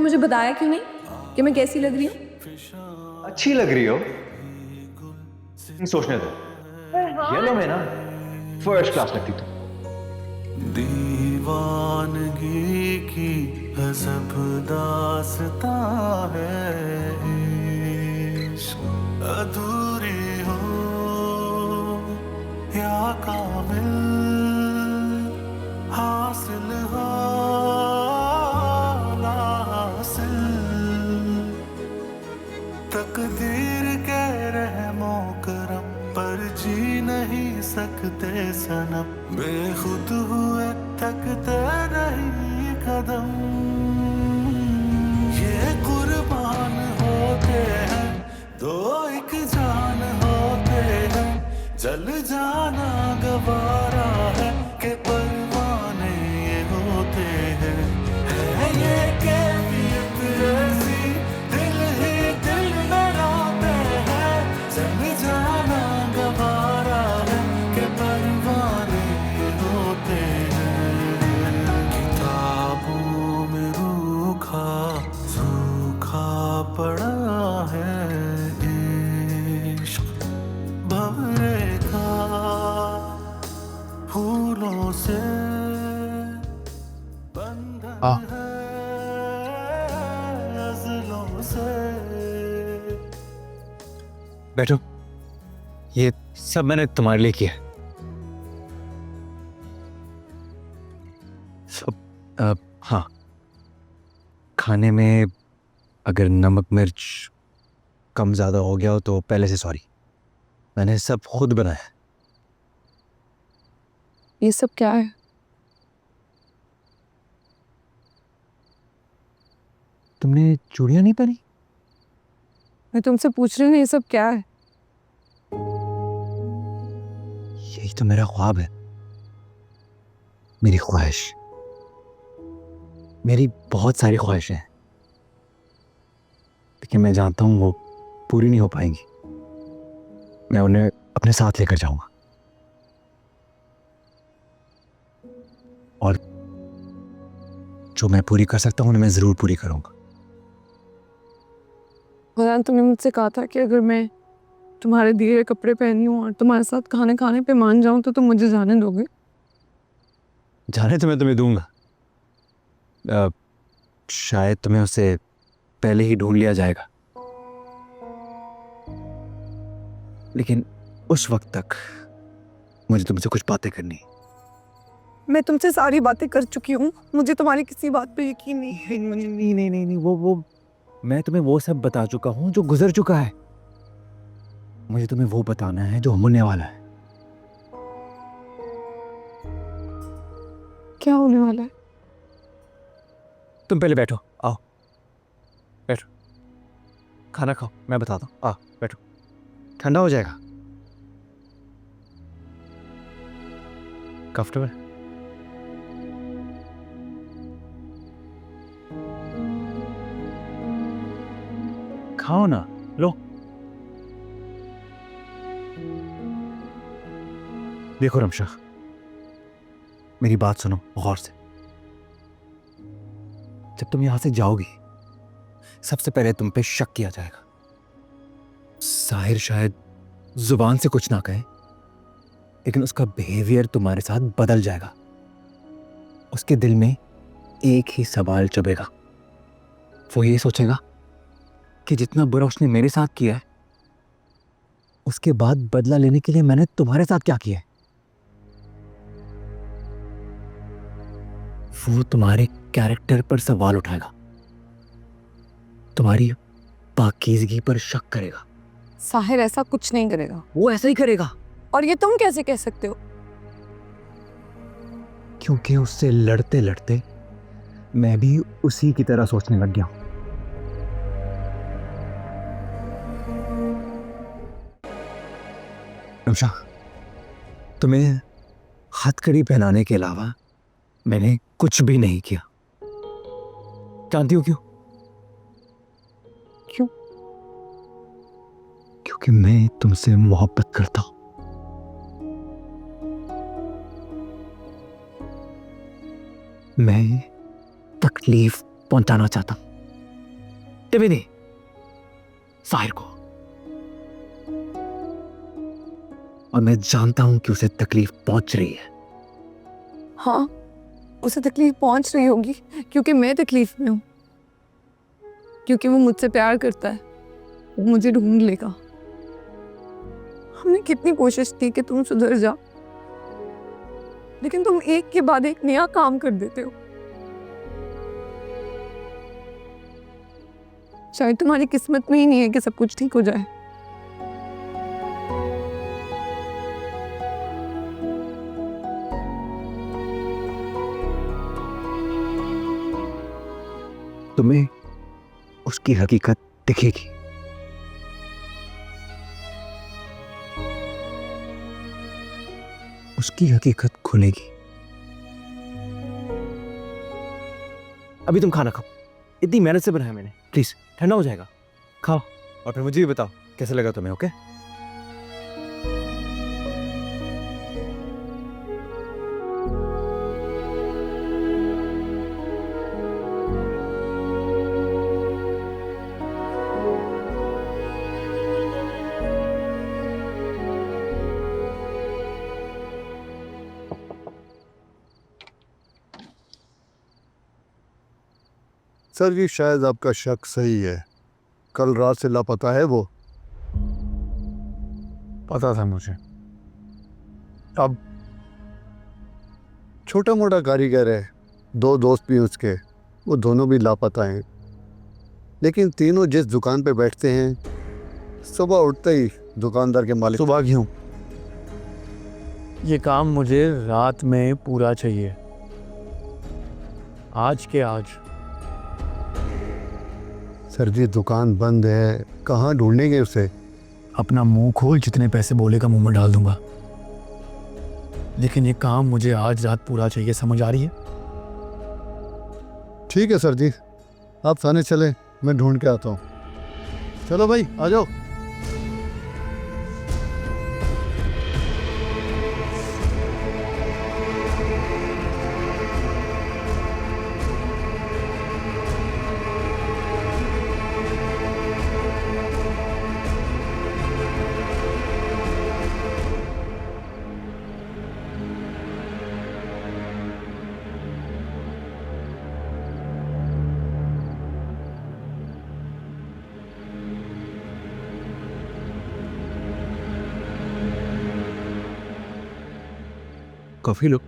मुझे बताया क्यों नहीं कि मैं कैसी लग रही हूँ? अच्छी लग रही हो, सोचने दो। येलो में ना फर्स्ट क्लास लगती तुम। दीवानगी की अजब दास्तां है, इश्क अधूरी हो या कामिल हासिल हो ना हासिल, तकदीर के रहमो करम पर जी नहीं सकते सनम, बेखुद हुए थकते नहीं कदम। ये कुर्बान होते हैं दो एक जान होते हैं, जल जाना गवारा है कि परवाने ये होते हैं। है ये कैफियत ऐसी दिल ही दिल में रोते हैं, जल जाना गवारा है कि परवाने ये होते हैं। किताबों में रूखा सूखा पड़ा है, इश्क भवरेगा फूलों से बंधन हाँ। है अज़लों से। बैठो, ये सब मैंने तुम्हारे लिए किया है। सब हाँ, खाने में अगर नमक मिर्च कम ज़्यादा हो गया हो तो पहले से सॉरी। मैंने सब खुद बनाया। ये सब क्या है? तुमने चूड़ियाँ नहीं पहनी? मैं तुमसे पूछ रही हूँ ये सब क्या है? यही तो मेरा ख्वाब है, मेरी ख्वाहिश। मेरी बहुत सारी ख्वाहिशें हैं, लेकिन मैं जानता हूँ वो पूरी नहीं हो पाएंगी। मैं उन्हें अपने साथ लेकर जाऊंगा, और जो मैं पूरी कर सकता हूँ उन्हें मैं जरूर पूरी करूंगा। खुदा, तुमने मुझसे कहा था कि अगर मैं तुम्हारे दिए हुए कपड़े पहनी हूँ और तुम्हारे साथ खाने खाने पे मान जाऊं तो तुम मुझे जाने दोगे? जाने तो मैं तुम्हें दूंगा। शायद तुम्हें उसे पहले ही ढूंढ लिया जाएगा, लेकिन उस वक्त तक मुझे तुमसे कुछ बातें करनी है। मैं तुमसे सारी बातें कर चुकी हूँ, मुझे तुम्हारी किसी बात पे यकीन नहीं है। नहीं, वो मैं तुम्हें वो सब बता चुका हूँ जो गुजर चुका है। मुझे तुम्हें वो बताना है जो होने वाला है। क्या होने वाला है? तुम पहले बैठो, आओ बैठो, खाना खाओ, मैं बताता हूँ। आओ बैठो, ठंडा हो जाएगा। कंफर्टेबल? खाओ ना, लो। देखो रमशा, मेरी बात सुनो गौर से। जब तुम यहां से जाओगी सबसे पहले तुम पे शक किया जाएगा। साहिर शायद जुबान से कुछ ना कहे, लेकिन उसका बिहेवियर तुम्हारे साथ बदल जाएगा। उसके दिल में एक ही सवाल चुभेगा। वो ये सोचेगा कि जितना बुरा उसने मेरे साथ किया है, उसके बाद बदला लेने के लिए मैंने तुम्हारे साथ क्या किया है। वो तुम्हारे कैरेक्टर पर सवाल उठाएगा, तुम्हारी पाकीज़गी पर शक करेगा। साहिर ऐसा कुछ नहीं करेगा। वो ऐसा ही करेगा। और ये तुम कैसे कह सकते हो? क्योंकि उससे लड़ते लड़ते मैं भी उसी की तरह सोचने लग गया हूं। रमशा, तुम्हें हथकड़ी पहनाने के अलावा मैंने कुछ भी नहीं किया। जानती हो क्यों? क्यों? क्योंकि मैं तुमसे मोहब्बत करता हूं। मैं तकलीफ पहुंचाना चाहता हूं। भटकते हुए दे साहिर को। और मैं जानता हूं कि उसे तकलीफ पहुंच रही है। हाँ, उसे तकलीफ पहुंच रही होगी क्योंकि मैं तकलीफ में हूँ, क्योंकि वो मुझसे प्यार करता है, वो मुझे ढूंढ लेगा। हमने कितनी कोशिश की कि तुम सुधर जाओ, लेकिन तुम एक के बाद एक नया काम कर देते हो। शायद तुम्हारी किस्मत में ही नहीं है कि सब कुछ ठीक हो जाए। तुम्हें उसकी हकीकत दिखेगी। उसकी हकीकत खुलेगी। अभी तुम खाना खाओ, इतनी मेहनत से बनाया मैंने, प्लीज ठंडा हो जाएगा, खाओ और फिर मुझे भी बताओ कैसे लगा तुम्हें। ओके? सर जी शायद आपका शक सही है, कल रात से लापता है वो। पता था मुझे। अब छोटा मोटा कारीगर है, 2 दोस्त भी उसके, वो दोनों भी लापता हैं। लेकिन तीनों जिस दुकान पे बैठते हैं, सुबह उठते ही दुकानदार के मालिक सुबह क्यों? ये काम मुझे रात में पूरा चाहिए, आज के आज। सर जी दुकान बंद है, कहाँ ढूंढेंगे उसे? अपना मुंह खोल, जितने पैसे बोलेगा मुंह में डाल दूंगा, लेकिन ये काम मुझे आज रात पूरा चाहिए, समझ आ रही है? ठीक है सर जी, आप थाने चले, मैं ढूंढ के आता हूँ। चलो भाई आ जाओ। कॉफी लो।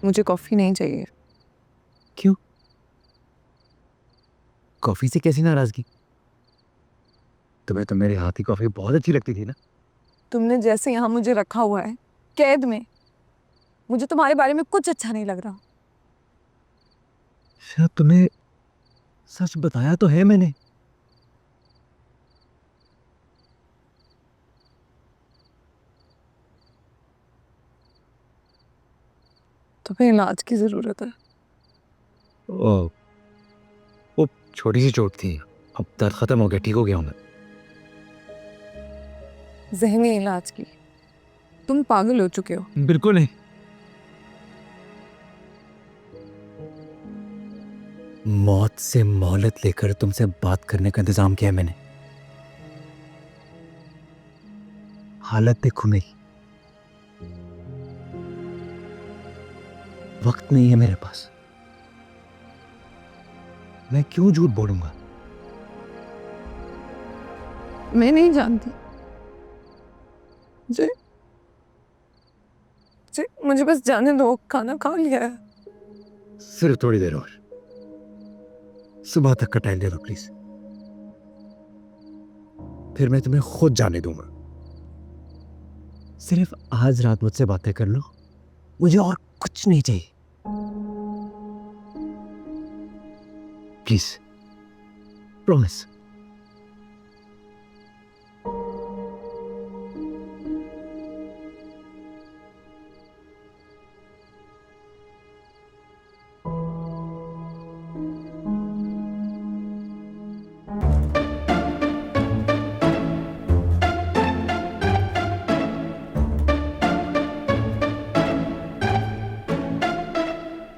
मुझे कॉफी नहीं चाहिए। क्यों? कॉफी से कैसी नाराजगी? तुम्हें तो मेरे हाथ की कॉफी बहुत अच्छी लगती थी ना। तुमने जैसे यहाँ मुझे रखा हुआ है कैद में, मुझे तुम्हारे बारे में कुछ अच्छा नहीं लग रहा। शायद तुम्हें सच बताया तो है मैंने। तुम्हें इलाज की जरूरत है। वो छोटी सी चोट थी, अब दर्द खत्म हो गया, ठीक हो गया हूं मैं। ज़हनी इलाज की। तुम पागल हो चुके हो। बिल्कुल नहीं। मौत से मोहलत लेकर तुमसे बात करने का इंतजाम किया है मैंने। हालत देखो मेरी, वक्त नहीं है मेरे पास। मैं क्यों झूठ बोलूंगा? मैं नहीं जानती। जी जी, मुझे बस जाने दो, खाना खा लिया है। सिर्फ थोड़ी देर और, सुबह तक का टाइम दे दो प्लीज, फिर मैं तुम्हें खुद जाने दूंगा। सिर्फ आज रात मुझसे बातें कर लो, मुझे और कुछ नहीं चाहिए। Please, promise.